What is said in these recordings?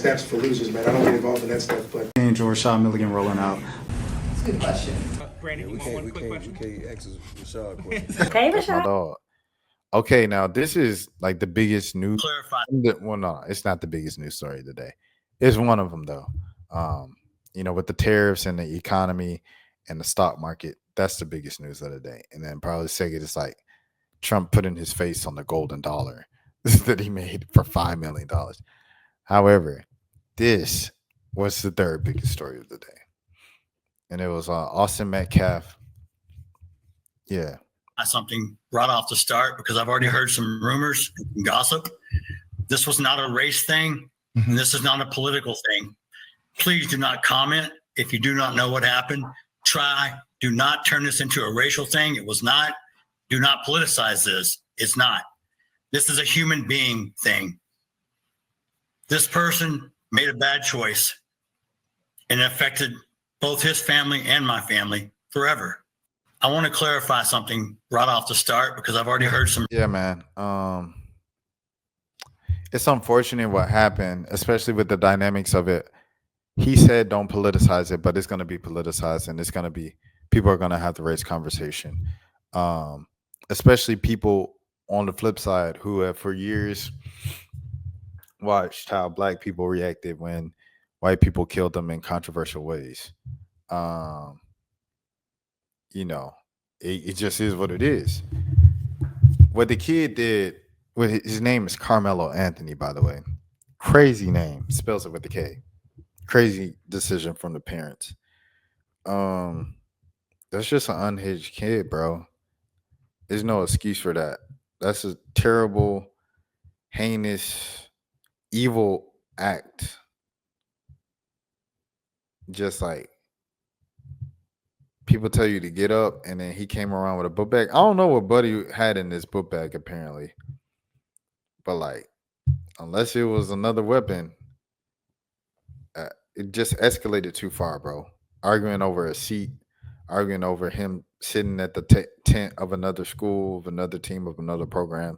steps for losers, man. I don't get involved in that stuff, but. And Rashad Milligan rolling out. That's a good question. Brandon, we can't ask Rashad questions. Hey, Rashad. My dog. Okay, now this is like the biggest news. clarify. Well, no, it's not the biggest news story of the day. It's one of them though. With the tariffs and the economy and the stock market, that's the biggest news of the day. And then probably second is like Trump putting his face on the golden dollar that he made for $5 million. However, this was the third biggest story of the day. And it was Austin Metcalf. Yeah. Something right off the start, because I've already heard some rumors and gossip. This was not a race thing. And this is not a political thing. Please do not comment if you do not know what happened. Do not turn this into a racial thing. It was not. Do not politicize this. It's not. This is a human being thing. This person made a bad choice, and it affected both his family and my family forever. I want to clarify something right off the start, because I've already heard some. Yeah, man. It's unfortunate what happened, especially with the dynamics of it. He said don't politicize it, but it's going to be politicized, and it's going to be, people are going to have to raise conversation. Especially people on the flip side who have for years watched how black people reacted when white people killed them in controversial ways. It just is what it is. What the kid did, his name is Karmelo Anthony, by the way. Crazy name. Spells it with a K. Crazy decision from the parents. That's just an unhinged kid, bro. There's no excuse for that. That's a terrible, heinous, evil act. Just like people tell you to get up, and then he came around with a book bag. I don't know what Buddy had in this book bag, apparently. But, like, unless it was another weapon, it just escalated too far, bro. Arguing over a seat, arguing over him sitting at the tent of another school, of another team, of another program.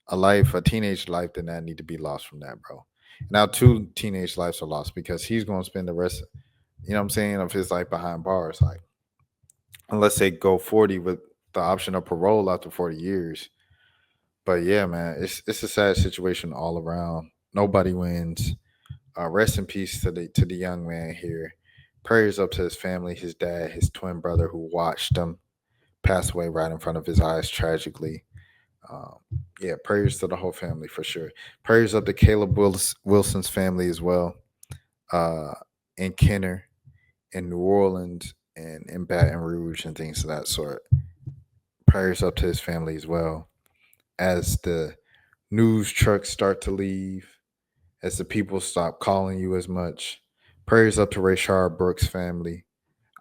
A teenage life did not need to be lost from that, bro. Now 2 teenage lives are lost because he's going to spend the rest, of his life behind bars. Like, unless they go 40 with the option of parole after 40 years. But yeah, man, it's a sad situation all around. Nobody wins. Rest in peace to the young man here. Prayers up to his family, his dad, his twin brother who watched him pass away right in front of his eyes tragically. Prayers to the whole family for sure. Prayers up to Caleb Wilson's family as well. In Kenner, in New Orleans, and in Baton Rouge and things of that sort. Prayers up to his family as well. As the news trucks start to leave, as the people stop calling you as much. Prayers up to Rayshard Brooks' family.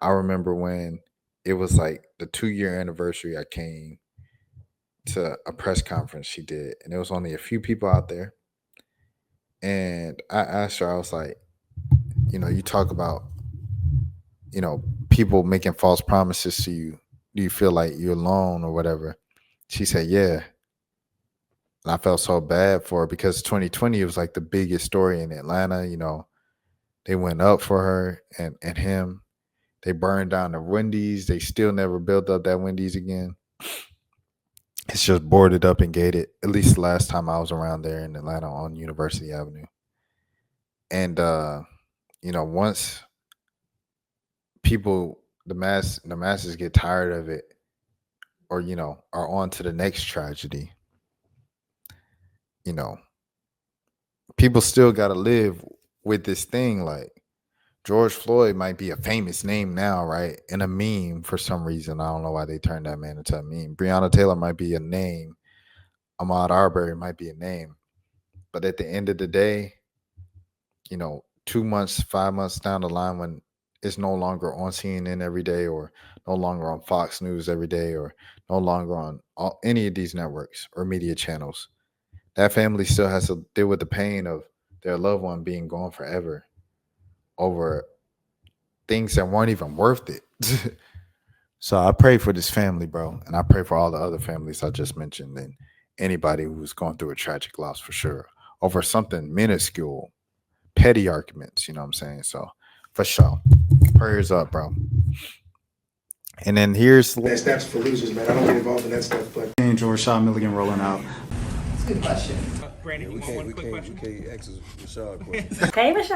I remember when it was like the 2-year anniversary, I came to a press conference she did, and there was only a few people out there. And I asked her, I was like, you talk about, people making false promises to you. Do you feel like you're alone or whatever? She said, yeah. And I felt so bad for her because 2020 was like the biggest story in Atlanta. They went up for her and him. They burned down the Wendy's. They still never built up that Wendy's again. It's just boarded up and gated, at least the last time I was around there in Atlanta on University Avenue. And, once people, the masses get tired of it or, are on to the next tragedy, people still got to live with this thing. Like, George Floyd might be a famous name now, right? And a meme for some reason. I don't know why they turned that man into a meme. Breonna Taylor might be a name. Ahmaud Arbery might be a name. But at the end of the day, 2 months, 5 months down the line, when it's no longer on CNN every day or no longer on Fox News every day or no longer on any of these networks or media channels, that family still has to deal with the pain of their loved one being gone forever over things that weren't even worth it. So I pray for this family, bro. And I pray for all the other families I just mentioned and anybody who's going through a tragic loss for sure over something minuscule, petty arguments. You know what I'm saying? So for sure, prayers up, bro. And then here's That's for losers, man. I don't get involved in that stuff, but. Change or Rashad Milligan rolling out. That's a good question. We can't ask Rashad a question. Hey, Rashad.